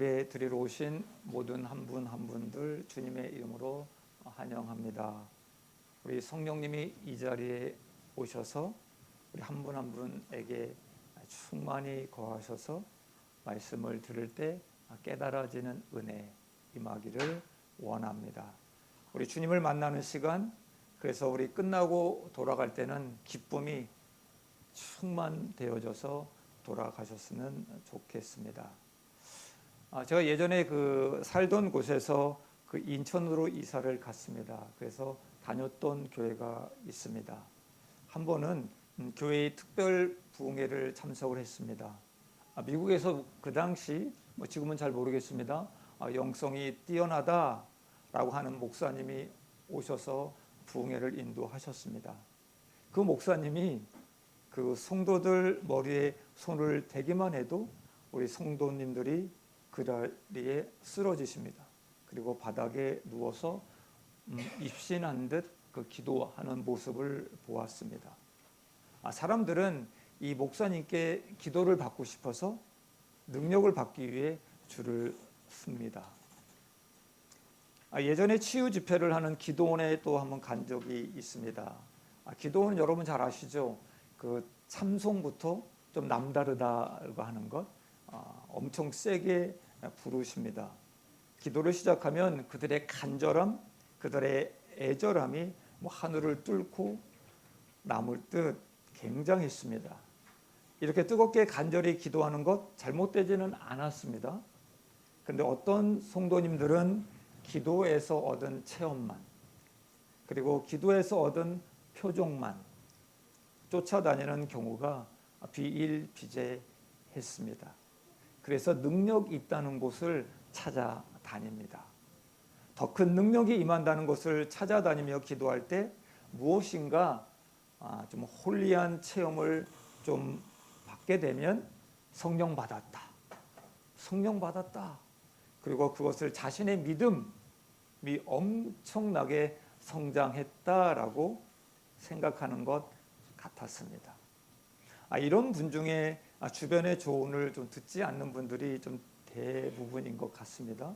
예배 드리러 오신 모든 한 분 한 분들 주님의 이름으로 환영합니다. 우리 성령님이 이 자리에 오셔서 우리 한 분 한 분에게 충만히 거하셔서 말씀을 들을 때 깨달아지는 은혜 임하기를 원합니다. 우리 주님을 만나는 시간, 그래서 우리 끝나고 돌아갈 때는 기쁨이 충만되어져서 돌아가셨으면 좋겠습니다. 제가 예전에 살던 곳에서 인천으로 이사를 갔습니다. 그래서 다녔던 교회가 있습니다. 한 번은 교회의 특별 부흥회를 참석을 했습니다. 미국에서 그 당시 지금은 잘 모르겠습니다. 영성이 뛰어나다라고 하는 목사님이 오셔서 부흥회를 인도하셨습니다. 그 목사님이 그 성도들 머리에 손을 대기만 해도 우리 성도님들이 그 자리에 쓰러지십니다. 그리고 바닥에 누워서 입신한 듯 기도하는 모습을 보았습니다. 사람들은 이 목사님께 기도를 받고 싶어서 능력을 받기 위해 줄을 씁니다. 예전에 치유 집회를 하는 기도원에 또 한번 간 적이 있습니다. 기도원은 여러분 잘 아시죠? 그 참송부터 좀 남다르다고 하는 것 엄청 세게 부르십니다. 기도를 시작하면 그들의 간절함, 그들의 애절함이 하늘을 뚫고 남을 듯 굉장했습니다. 이렇게 뜨겁게 간절히 기도하는 것 잘못되지는 않았습니다. 그런데 어떤 성도님들은 기도에서 얻은 체험만, 그리고 기도에서 얻은 표적만 쫓아다니는 경우가 비일비재했습니다. 그래서 능력 있다는 곳을 찾아다닙니다. 더 큰 능력이 임한다는 곳을 찾아다니며 기도할 때 무엇인가 좀 홀리한 체험을 좀 받게 되면 성령 받았다. 그리고 그것을 자신의 믿음이 엄청나게 성장했다라고 생각하는 것 같았습니다. 이런 분 중에 주변의 조언을 좀 듣지 않는 분들이 좀 대부분인 것 같습니다.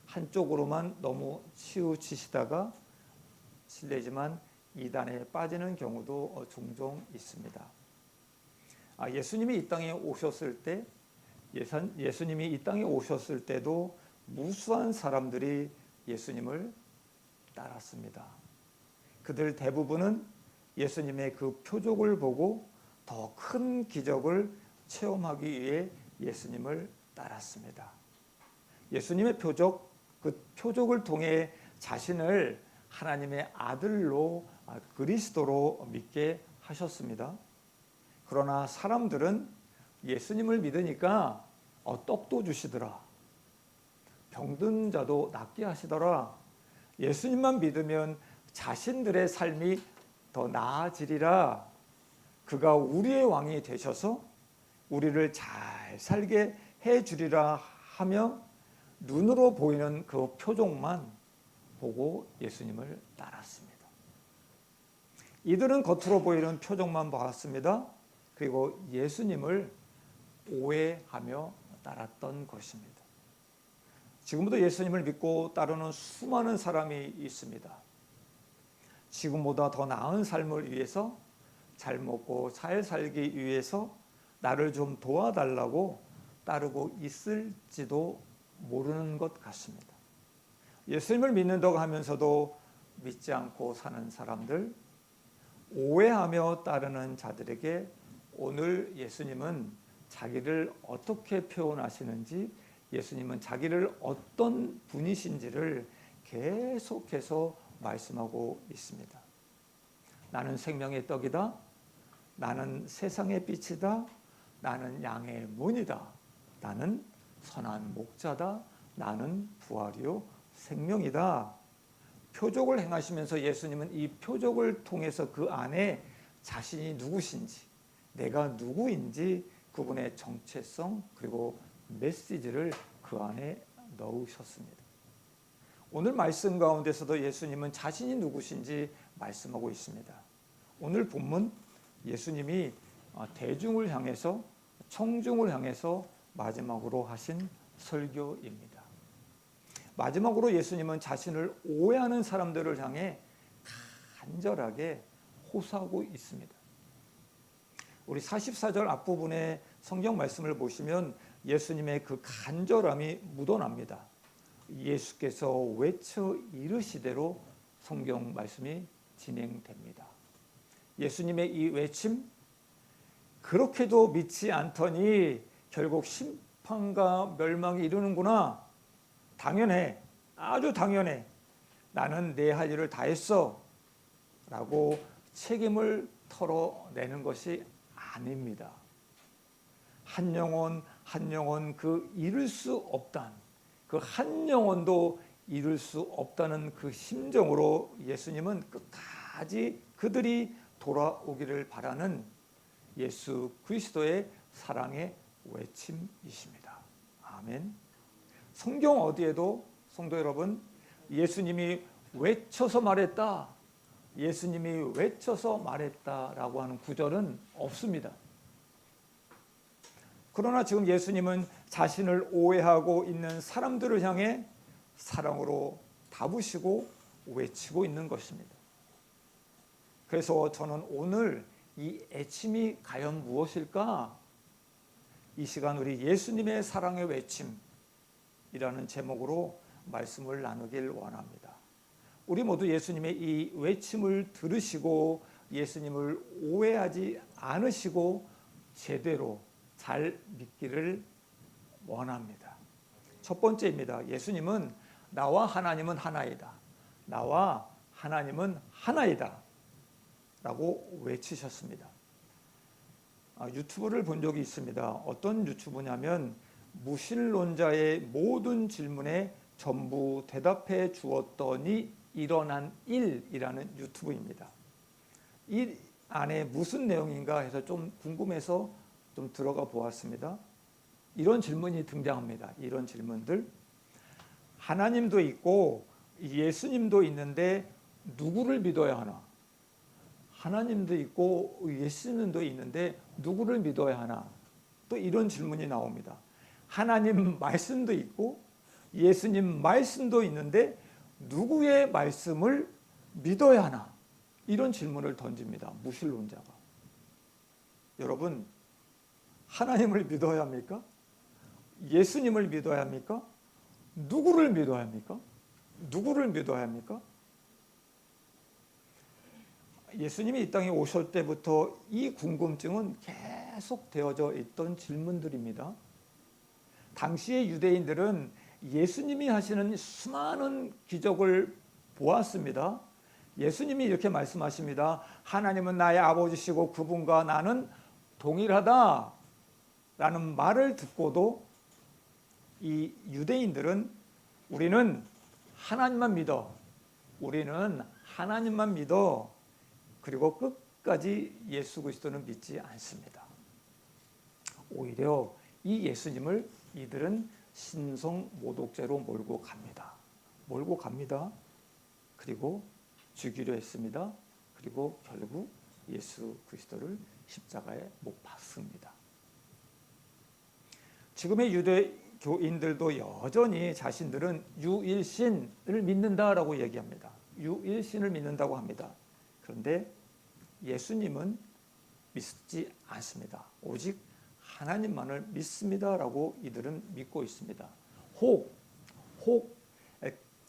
한쪽으로만 너무 치우치시다가 실례지만 이단에 빠지는 경우도 종종 있습니다. 예수님이 이 땅에 오셨을 때도 무수한 사람들이 예수님을 따랐습니다. 그들 대부분은 예수님의 그 표적을 보고 더 큰 기적을 체험하기 위해 예수님을 따랐습니다. 예수님의 표적, 그 표적을 통해 자신을 하나님의 아들로 그리스도로 믿게 하셨습니다. 그러나 사람들은 예수님을 믿으니까 떡도 주시더라, 병든 자도 낫게 하시더라, 예수님만 믿으면 자신들의 삶이 더 나아지리라, 그가 우리의 왕이 되셔서 우리를 잘 살게 해주리라 하며 눈으로 보이는 그 표적만 보고 예수님을 따랐습니다. 이들은 겉으로 보이는 표적만 보았습니다. 그리고 예수님을 오해하며 따랐던 것입니다. 지금도 예수님을 믿고 따르는 수많은 사람이 있습니다. 지금보다 더 나은 삶을 위해서, 잘 먹고 잘 살기 위해서 나를 좀 도와달라고 따르고 있을지도 모르는 것 같습니다. 예수님을 믿는다고 하면서도 믿지 않고 사는 사람들, 오해하며 따르는 자들에게 오늘 예수님은 자기를 어떻게 표현하시는지, 예수님은 자기를 어떤 분이신지를 계속해서 말씀하고 있습니다. 나는 생명의 떡이다. 나는 세상의 빛이다. 나는 양의 문이다. 나는 선한 목자다. 나는 부활이요 생명이다. 표적을 행하시면서 예수님은 이 표적을 통해서 그 안에 자신이 누구신지, 내가 누구인지, 그분의 정체성 그리고 메시지를 그 안에 넣으셨습니다. 오늘 말씀 가운데서도 예수님은 자신이 누구신지 말씀하고 있습니다. 오늘 본문 예수님이 대중을 향해서, 청중을 향해서 마지막으로 하신 설교입니다. 마지막으로 예수님은 자신을 오해하는 사람들을 향해 간절하게 호소하고 있습니다. 우리 44절 앞부분의 성경 말씀을 보시면 예수님의 그 간절함이 묻어납니다. 예수께서 외쳐 이르시대로 성경 말씀이 진행됩니다. 예수님의 이 외침, 그렇게도 믿지 않더니 결국 심판과 멸망이 이르는구나. 당연해. 아주 당연해. 나는 내 할 일을 다 했어. 라고 책임을 털어내는 것이 아닙니다. 한 영혼 한 영혼 그 잃을 수 없다는, 그 한 영혼도 잃을 수 없다는 그 심정으로 예수님은 끝까지 그들이 돌아오기를 바라는 예수 그리스도의 사랑의 외침이십니다. 아멘. 성경 어디에도 성도 여러분, 예수님이 외쳐서 말했다, 예수님이 외쳐서 말했다라고 하는 구절은 없습니다. 그러나 지금 예수님은 자신을 오해하고 있는 사람들을 향해 사랑으로 다부시고 외치고 있는 것입니다. 그래서 저는 오늘 이 애침이 과연 무엇일까? 이 시간 우리 예수님의 사랑의 외침이라는 제목으로 말씀을 나누길 원합니다. 우리 모두 예수님의 이 외침을 들으시고 예수님을 오해하지 않으시고 제대로 잘 믿기를 원합니다. 첫 번째입니다. 예수님은 나와 하나님은 하나이다. 나와 하나님은 하나이다. 라고 외치셨습니다. 유튜브를 본 적이 있습니다. 어떤 유튜브냐면 무신론자의 모든 질문에 전부 대답해 주었더니 일어난 일이라는 유튜브입니다. 이 안에 무슨 내용인가 해서 좀 궁금해서 좀 들어가 보았습니다. 이런 질문이 등장합니다. 이런 질문들. 하나님도 있고 예수님도 있는데 누구를 믿어야 하나? 하나님도 있고 예수님도 있는데 누구를 믿어야 하나? 또 이런 질문이 나옵니다. 하나님 말씀도 있고 예수님 말씀도 있는데 누구의 말씀을 믿어야 하나? 이런 질문을 던집니다. 무신론자가. 여러분, 하나님을 믿어야 합니까? 예수님을 믿어야 합니까? 누구를 믿어야 합니까? 누구를 믿어야 합니까? 예수님이 이 땅에 오실 때부터 이 궁금증은 계속 되어져 있던 질문들입니다. 당시의 유대인들은 예수님이 하시는 수많은 기적을 보았습니다. 예수님이 이렇게 말씀하십니다. 하나님은 나의 아버지시고 그분과 나는 동일하다 라는 말을 듣고도 이 유대인들은 우리는 하나님만 믿어. 우리는 하나님만 믿어. 그리고 끝까지 예수 그리스도는 믿지 않습니다. 오히려 이 예수님을 이들은 신성 모독죄로 몰고 갑니다. 몰고 갑니다. 그리고 죽이려 했습니다. 그리고 결국 예수 그리스도를 십자가에 못 박습니다. 지금의 유대교인들도 여전히 자신들은 유일신을 믿는다라고 얘기합니다. 유일신을 믿는다고 합니다. 그런데 예수님은 믿지 않습니다. 오직 하나님만을 믿습니다라고 이들은 믿고 있습니다. 혹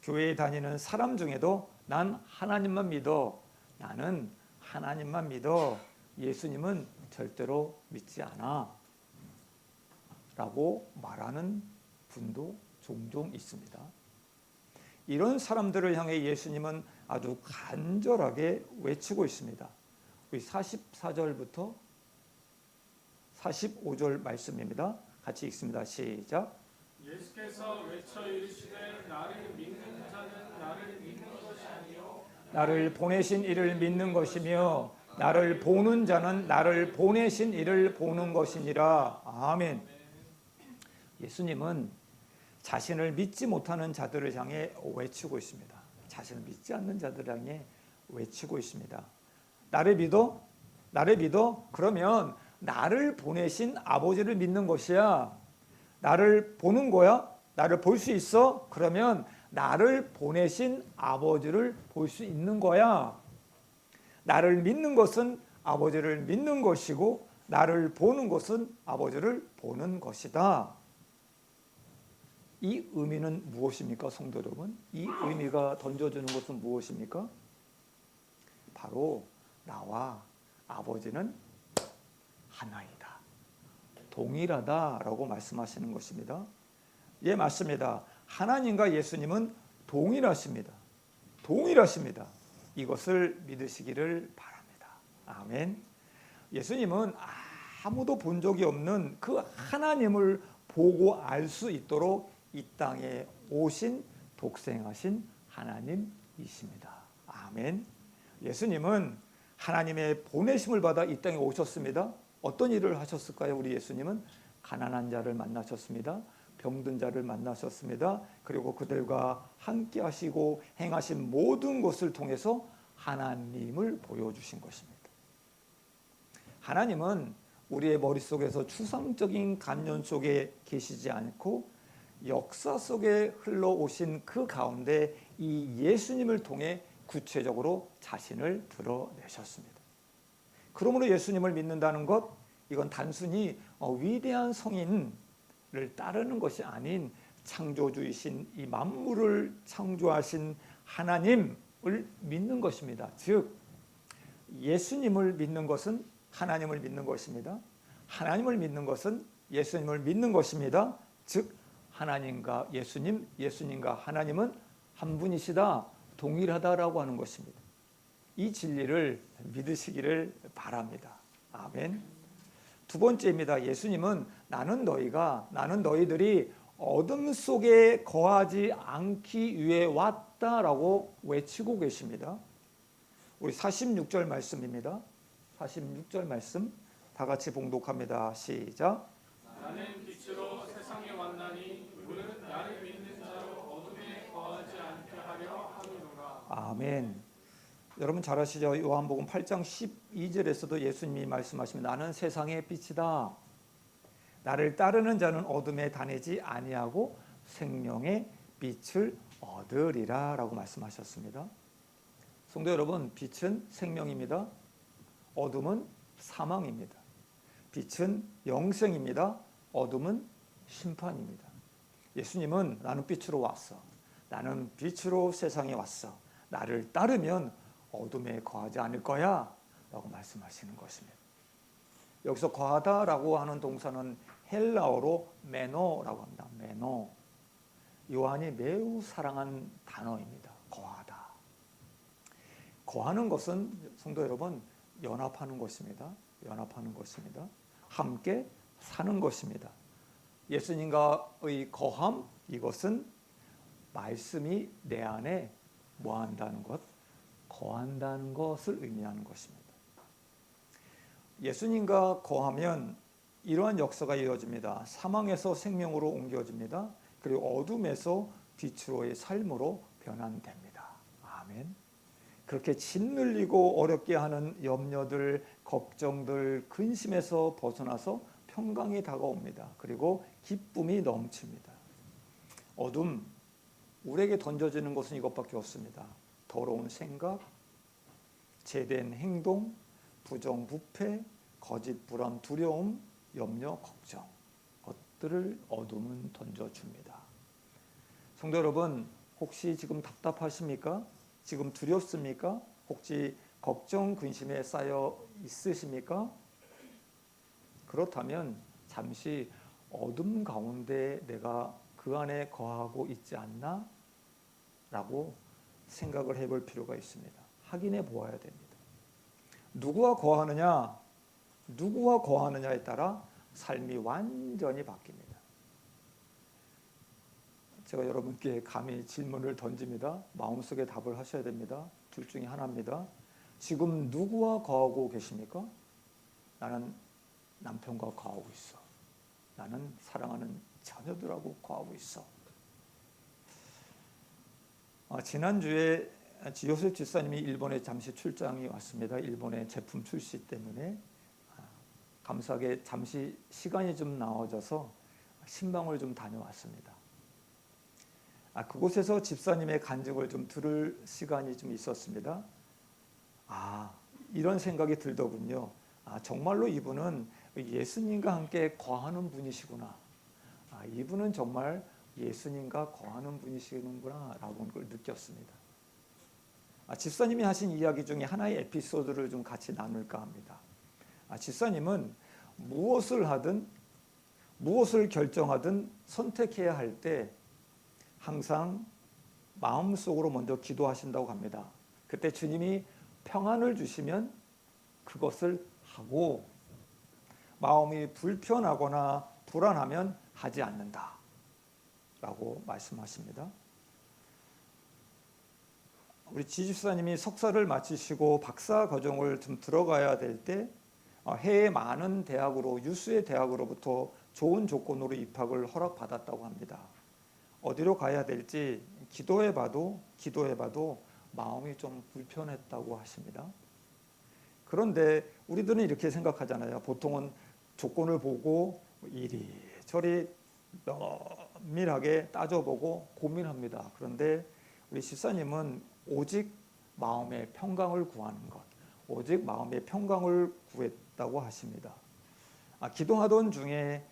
교회에 다니는 사람 중에도 난 하나님만 믿어, 나는 하나님만 믿어, 예수님은 절대로 믿지 않아 라고 말하는 분도 종종 있습니다. 이런 사람들을 향해 예수님은 아주 간절하게 외치고 있습니다. 우리 44절부터 45절 말씀입니다. 같이 읽습니다. 시작. 예수께서 외쳐 이르시되 나를 믿는 자는 나를 믿는 것이 아니요 나를 보내신 이를 믿는 것이며 나를 보는 자는 나를 보내신 이를 보는 것이니라. 아멘. 예수님은 자신을 믿지 못하는 자들을 향해 외치고 있습니다. 자신을 믿지 않는 자들을 향해 외치고 있습니다. 나를 믿어? 나를 믿어? 그러면 나를 보내신 아버지를 믿는 것이야. 나를 보는 거야? 나를 볼 수 있어? 그러면 나를 보내신 아버지를 볼 수 있는 거야. 나를 믿는 것은 아버지를 믿는 것이고 나를 보는 것은 아버지를 보는 것이다. 이 의미는 무엇입니까, 성도 여러분? 이 의미가 던져주는 것은 무엇입니까? 바로 나와 아버지는 하나이다. 동일하다라고 말씀하시는 것입니다. 예, 맞습니다. 하나님과 예수님은 동일하십니다. 동일하십니다. 이것을 믿으시기를 바랍니다. 아멘. 예수님은 아무도 본 적이 없는 그 하나님을 보고 알 수 있도록 이 땅에 오신 독생하신 하나님이십니다. 아멘. 예수님은 하나님의 보내심을 받아 이 땅에 오셨습니다. 어떤 일을 하셨을까요? 우리 예수님은 가난한 자를 만나셨습니다. 병든 자를 만나셨습니다. 그리고 그들과 함께 하시고 행하신 모든 것을 통해서 하나님을 보여주신 것입니다. 하나님은 우리의 머릿속에서 추상적인 관념 속에 계시지 않고 역사 속에 흘러오신 그 가운데 이 예수님을 통해 구체적으로 자신을 드러내셨습니다. 그러므로 예수님을 믿는다는 것, 이건 단순히 위대한 성인을 따르는 것이 아닌 창조주이신 이 만물을 창조하신 하나님을 믿는 것입니다. 즉 예수님을 믿는 것은 하나님을 믿는 것입니다. 하나님을 믿는 것은 예수님을 믿는 것입니다. 즉 하나님과 예수님, 예수님과 하나님은 한 분이시다, 동일하다라고 하는 것입니다. 이 진리를 믿으시기를 바랍니다. 아멘. 두 번째입니다. 예수님은 나는 너희들이 어둠 속에 거하지 않기 위해 왔다라고 외치고 계십니다. 우리 46절 말씀입니다. 46절 말씀 다 같이 봉독합니다. 시작. 나는 빛으로 세상에 왔나니 그는 나를 믿는 자로 어둠에 거하지 않게 하려 함이로라. 아멘. 여러분 잘 아시죠? 요한복음 8장 12절에서도 예수님이 말씀하시면 나는 세상의 빛이다. 나를 따르는 자는 어둠에 다니지 아니하고 생명의 빛을 얻으리라 라고 말씀하셨습니다. 성도 여러분, 빛은 생명입니다. 어둠은 사망입니다. 빛은 영생입니다. 어둠은 심판입니다. 예수님은 나는 빛으로 왔어. 나는 빛으로 세상에 왔어. 나를 따르면 어둠에 거하지 않을 거야 라고 말씀하시는 것입니다. 여기서 거하다라고 하는 동사는 헬라어로 메노라고 합니다. 메노. 요한이 매우 사랑한 단어입니다. 거하다. 거하는 것은 성도 여러분 연합하는 것입니다. 연합하는 것입니다. 함께 사는 것입니다. 예수님과의 거함, 이것은 말씀이 내 안에 뭐한다는 것? 거한다는 것을 의미하는 것입니다. 예수님과 거하면 이러한 역사가 이어집니다. 사망에서 생명으로 옮겨집니다. 그리고 어둠에서 빛으로의 삶으로 변환됩니다. 아멘. 그렇게 짓눌리고 어렵게 하는 염려들, 걱정들, 근심에서 벗어나서 평강이 다가옵니다. 그리고 기쁨이 넘칩니다. 어둠, 우리에게 던져지는 것은 이것밖에 없습니다. 더러운 생각, 제된 행동, 부정부패, 거짓 불안, 두려움, 염려, 걱정, 것들을 어둠은 던져줍니다. 성도 여러분, 혹시 지금 답답하십니까? 지금 두렵습니까? 혹시 걱정, 근심에 쌓여 있으십니까? 그렇다면 잠시 어둠 가운데 내가 그 안에 거하고 있지 않나? 라고 생각을 해볼 필요가 있습니다. 확인해 보아야 됩니다. 누구와 거하느냐에 따라 삶이 완전히 바뀝니다. 제가 여러분께 감히 질문을 던집니다. 마음속에 답을 하셔야 됩니다. 둘 중에 하나입니다. 지금 누구와 거하고 계십니까? 나는 남편과 거하고 있어. 나는 사랑하는 자녀들하고 거하고 있어. 지난주에 요셉 집사님이 일본에 잠시 출장이 왔습니다. 일본의 제품 출시 때문에 감사하게 잠시 시간이 좀 나와져서 신방을 좀 다녀왔습니다. 그곳에서 집사님의 간증을 좀 들을 시간이 좀 있었습니다. 이런 생각이 들더군요. 정말로 이분은 예수님과 함께 거하는 분이시구나. 이분은 정말 예수님과 거하는 분이시는구나 라고 걸 느꼈습니다. 집사님이 하신 이야기 중에 하나의 에피소드를 좀 같이 나눌까 합니다. 집사님은 무엇을 하든 무엇을 결정하든 선택해야 할 때 항상 마음속으로 먼저 기도하신다고 합니다. 그때 주님이 평안을 주시면 그것을 하고 마음이 불편하거나 불안하면 하지 않는다 라고 말씀하십니다. 우리 지집사님이 석사를 마치시고 박사 과정을 좀 들어가야 될 때 해외 많은 대학으로 유수의 대학으로부터 좋은 조건으로 입학을 허락받았다고 합니다. 어디로 가야 될지 기도해봐도 마음이 좀 불편했다고 하십니다. 그런데 우리들은 이렇게 생각하잖아요. 보통은 조건을 보고 이리저리 면밀하게 따져보고 고민합니다. 그런데 우리 집사님은 오직 마음의 평강을 구하는 것, 오직 마음의 평강을 구했다고 하십니다. 기도하던 중에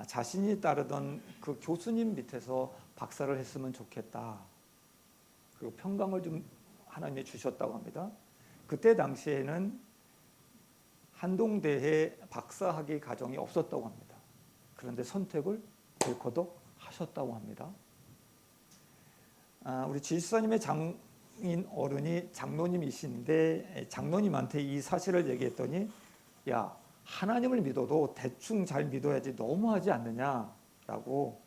자신이 따르던 그 교수님 밑에서 박사를 했으면 좋겠다. 그 평강을 좀 하나님이 주셨다고 합니다. 그때 당시에는 한동대에 박사학위 과정이 없었다고 합니다. 그런데 선택을 덜커덕 하셨다고 합니다. 우리 지사님의 장인 어른이 장로님이신데 장로님한테 이 사실을 얘기했더니 야, 하나님을 믿어도 대충 잘 믿어야지 너무하지 않느냐라고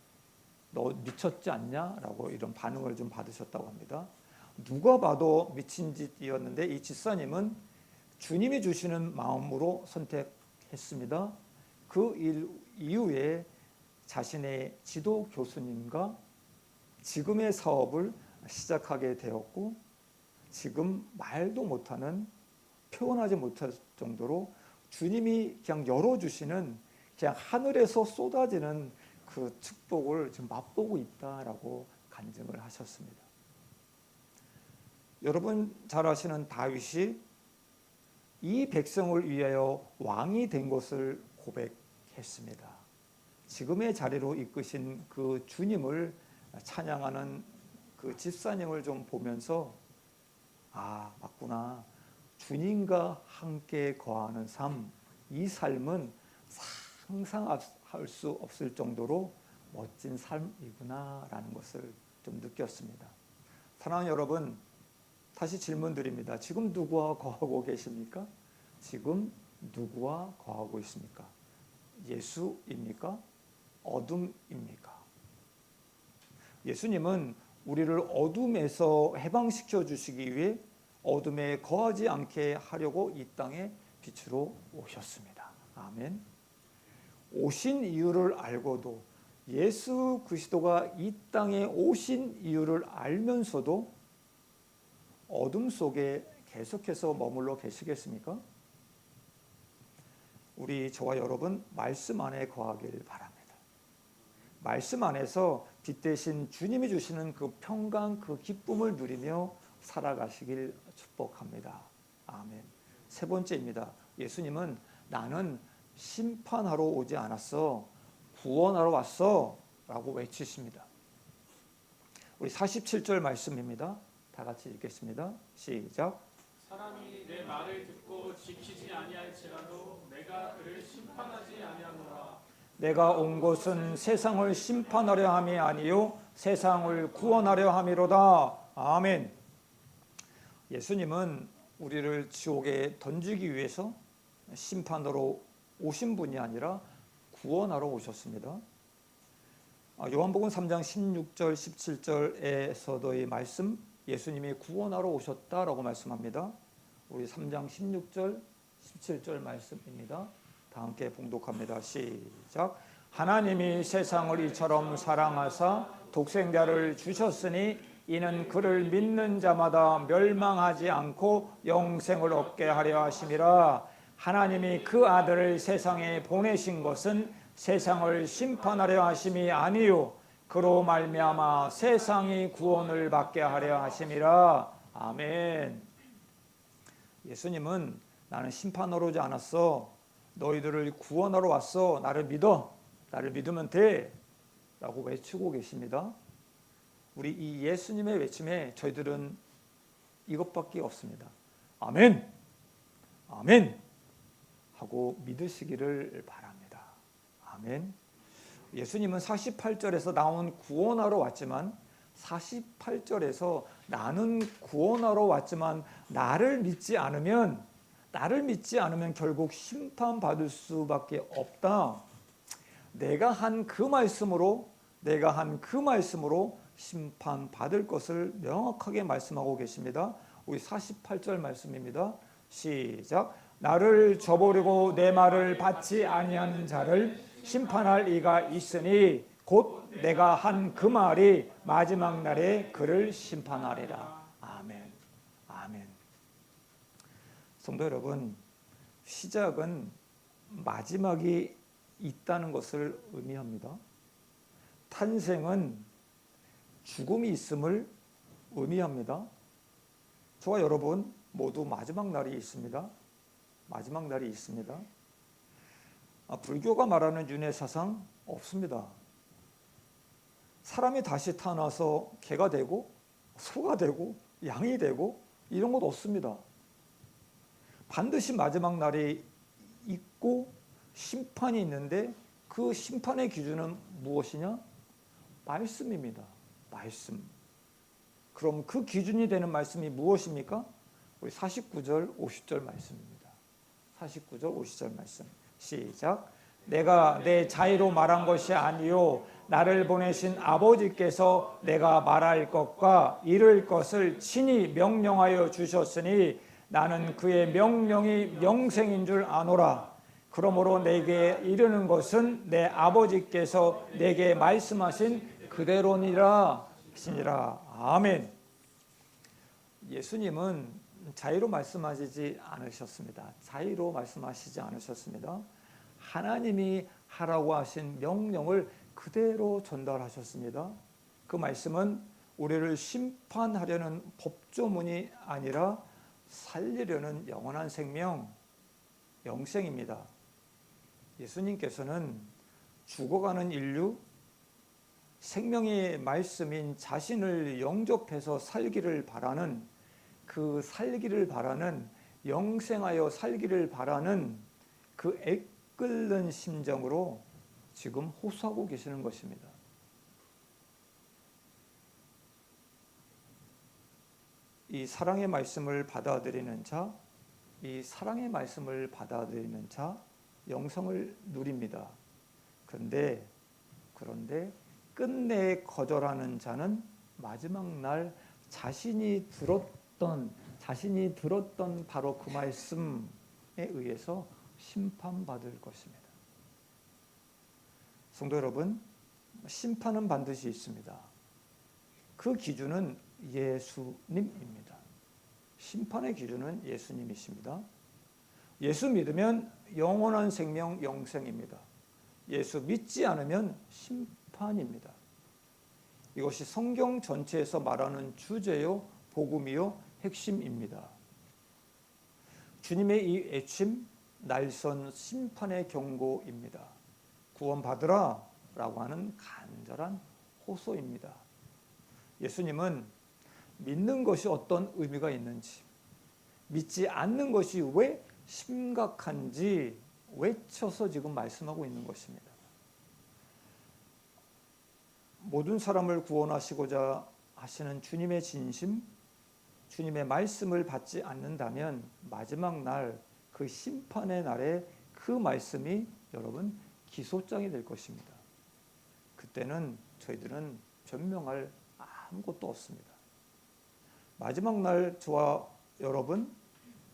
너 미쳤지 않냐라고 이런 반응을 좀 받으셨다고 합니다. 누가 봐도 미친 짓이었는데 이 집사님은 주님이 주시는 마음으로 선택했습니다. 그 일 이후에 자신의 지도 교수님과 지금의 사업을 시작하게 되었고 지금 말도 못하는 표현하지 못할 정도로 주님이 그냥 열어주시는 그냥 하늘에서 쏟아지는 그 축복을 지금 맛보고 있다라고 간증을 하셨습니다. 여러분 잘 아시는 다윗이 이 백성을 위하여 왕이 된 것을 고백했습니다. 지금의 자리로 이끄신 그 주님을 찬양하는 그 집사님을 좀 보면서 맞구나. 주님과 함께 거하는 삶, 이 삶은 상상할 수 없을 정도로 멋진 삶이구나라는 것을 좀 느꼈습니다. 사랑하는 여러분, 다시 질문 드립니다. 지금 누구와 거하고 계십니까? 지금 누구와 거하고 있습니까? 예수입니까? 어둠입니까? 예수님은 우리를 어둠에서 해방시켜 주시기 위해 어둠에 거하지 않게 하려고 이 땅에 빛으로 오셨습니다. 아멘. 오신 이유를 알고도 예수 그리스도가 이 땅에 오신 이유를 알면서도 어둠 속에 계속해서 머물러 계시겠습니까? 우리 저와 여러분 말씀 안에 거하길 바랍니다. 말씀 안에서 빛 대신 주님이 주시는 그 평강, 그 기쁨을 누리며 살아가시길 축복합니다. 아멘. 세 번째입니다. 예수님은 나는 심판하러 오지 않았어. 구원하러 왔어. 라고 외치십니다. 우리 47절 말씀입니다. 다 같이 읽겠습니다. 시작. 사람이 내 말을 듣고 지키지 아니할지라도 내가 그를 심판하지 아니하노라. 내가 온 것은 세상을 심판하려 함이 아니요 세상을 구원하려 함이로다. 아멘. 예수님은 우리를 지옥에 던지기 위해서 심판으로 오신 분이 아니라 구원하러 오셨습니다. 요한복음 3장 16절 17절에서도 이 말씀 예수님이 구원하러 오셨다라고 말씀합니다. 우리 3장 16절 17절 말씀입니다. 다 함께 봉독합니다. 시작. 하나님이 세상을 이처럼 사랑하사 독생자를 주셨으니 이는 그를 믿는 자마다 멸망하지 않고 영생을 얻게 하려 하심이라. 하나님이 그 아들을 세상에 보내신 것은 세상을 심판하려 하심이 아니요 그로 말미암아 세상이 구원을 받게 하려 하심이라. 아멘. 예수님은 나는 심판하러 오지 않았어. 너희들을 구원하러 왔어. 나를 믿어. 나를 믿으면 돼. 라고 외치고 계십니다. 우리 이 예수님의 외침에 저희들은 이것밖에 없습니다. 아멘. 아멘. 하고 믿으시기를 바랍니다. 아멘. 예수님은 48절에서 나온 구원하러 왔지만 48절에서 나는 구원하러 왔지만 나를 믿지 않으면 결국 심판받을 수밖에 없다. 내가 한 그 말씀으로 심판받을 것을 명확하게 말씀하고 계십니다. 우리 48절 말씀입니다. 시작. 나를 저버리고 내 말을 받지 아니하는 자를 심판할 이가 있으니 곧 내가 한 그 말이 마지막 날에 그를 심판하리라. 아멘. 아멘. 성도 여러분, 시작은 마지막이 있다는 것을 의미합니다. 탄생은 죽음이 있음을 의미합니다. 저와 여러분 모두 마지막 날이 있습니다. 마지막 날이 있습니다. 불교가 말하는 윤회 사상 없습니다. 사람이 다시 태어나서 개가 되고 소가 되고 양이 되고 이런 것 없습니다. 반드시 마지막 날이 있고 심판이 있는데 그 심판의 기준은 무엇이냐? 말씀입니다. 말씀. 그럼 그 기준이 되는 말씀이 무엇입니까? 우리 49절 50절 말씀입니다. 49절 50절 말씀. 시작. 내가 내 자의로 말한 것이 아니요 나를 보내신 아버지께서 내가 말할 것과 이룰 것을 친히 명령하여 주셨으니 나는 그의 명령이 영생인 줄 아노라. 그러므로 내게 이르는 것은 내 아버지께서 내게 말씀하신 그대로니라 하시니라. 아멘. 예수님은 자의로 말씀하시지 않으셨습니다. 자의로 말씀하시지 않으셨습니다. 하나님이 하라고 하신 명령을 그대로 전달하셨습니다. 그 말씀은 우리를 심판하려는 법조문이 아니라 살리려는 영원한 생명, 영생입니다. 예수님께서는 죽어가는 인류, 생명의 말씀인 자신을 영접해서 살기를 바라는 그 살기를 바라는 영생하여 살기를 바라는 그 애끓는 심정으로 지금 호소하고 계시는 것입니다. 이 사랑의 말씀을 받아들이는 자, 이 사랑의 말씀을 받아들이는 자, 영생을 누립니다. 그런데 끝내 거절하는 자는 마지막 날 자신이 들었던 바로 그 말씀에 의해서 심판받을 것입니다. 성도 여러분, 심판은 반드시 있습니다. 그 기준은 예수님입니다. 심판의 기준은 예수님이십니다. 예수 믿으면 영원한 생명, 영생입니다. 예수 믿지 않으면 심판입니다. 이것이 성경 전체에서 말하는 주제요, 복음이요, 핵심입니다. 주님의 이 외침, 날선 심판의 경고입니다. 구원받으라 라고 하는 간절한 호소입니다. 예수님은 믿는 것이 어떤 의미가 있는지, 믿지 않는 것이 왜 심각한지 외쳐서 지금 말씀하고 있는 것입니다. 모든 사람을 구원하시고자 하시는 주님의 진심, 주님의 말씀을 받지 않는다면 마지막 날 그 심판의 날에 그 말씀이 여러분 기소장이 될 것입니다. 그때는 저희들은 변명할 아무것도 없습니다. 마지막 날 저와 여러분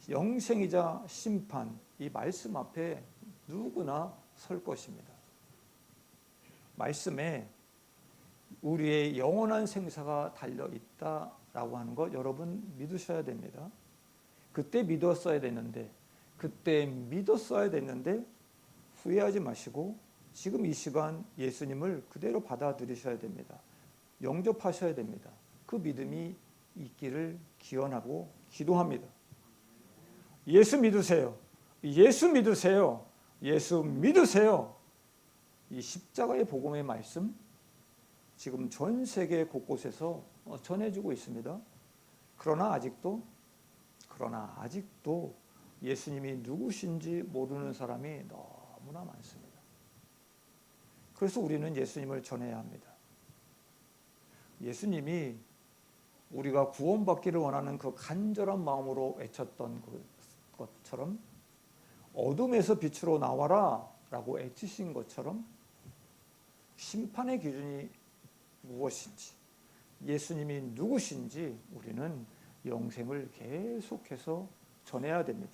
영생이자 심판 이 말씀 앞에 누구나 설 것입니다. 말씀에 우리의 영원한 생사가 달려있다라고 하는 것 여러분 믿으셔야 됩니다. 그때 믿었어야 됐는데 후회하지 마시고 지금 이 시간 예수님을 그대로 받아들이셔야 됩니다. 영접하셔야 됩니다. 그 믿음이 있기를 기원하고 기도합니다. 예수 믿으세요. 예수 믿으세요. 예수 믿으세요. 이 십자가의 복음의 말씀 지금 전 세계 곳곳에서 전해지고 있습니다. 그러나 아직도 예수님이 누구신지 모르는 사람이 너무나 많습니다. 그래서 우리는 예수님을 전해야 합니다. 예수님이 우리가 구원받기를 원하는 그 간절한 마음으로 외쳤던 것처럼 어둠에서 빛으로 나와라 라고 외치신 것처럼 심판의 기준이 무엇인지 예수님이 누구신지 우리는 영생을 계속해서 전해야 됩니다.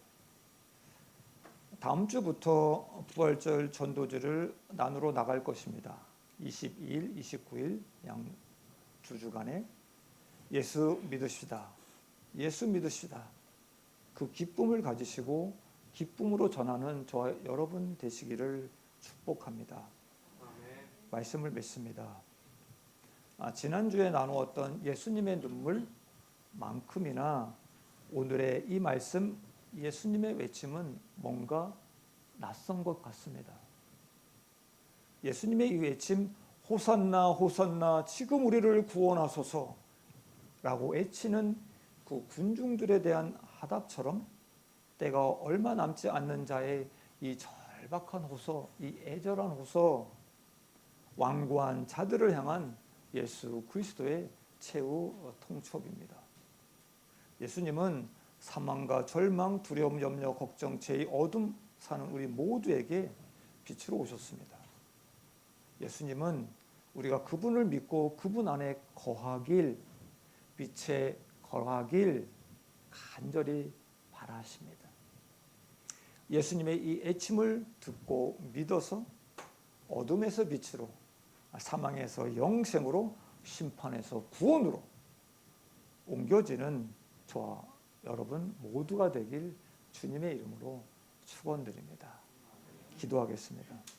다음 주부터 부활절 전도지를 나누러 나갈 것입니다. 22일, 29일 양 두 주간에 예수 믿으시다. 예수 믿으시다. 그 기쁨을 가지시고 기쁨으로 전하는 저와 여러분 되시기를 축복합니다. 아멘. 말씀을 맺습니다. 지난주에 나누었던 예수님의 눈물만큼이나 오늘의 이 말씀 예수님의 외침은 뭔가 낯선 것 같습니다. 예수님의 이 외침 호산나 호산나 지금 우리를 구원하소서 라고 외치는 그 군중들에 대한 화답처럼 때가 얼마 남지 않는 자의 이 절박한 호소, 이 애절한 호소, 완고한 자들을 향한 예수 그리스도의 최후 통첩입니다. 예수님은 사망과 절망, 두려움, 염려, 걱정, 죄의 어둠 사는 우리 모두에게 빛으로 오셨습니다. 예수님은 우리가 그분을 믿고 그분 안에 거하길, 빛에 거하길 간절히 바라십니다. 예수님의 이 애침을 듣고 믿어서 어둠에서 빛으로, 사망에서 영생으로, 심판에서 구원으로 옮겨지는 저와 여러분 모두가 되길 주님의 이름으로 축원드립니다. 기도하겠습니다.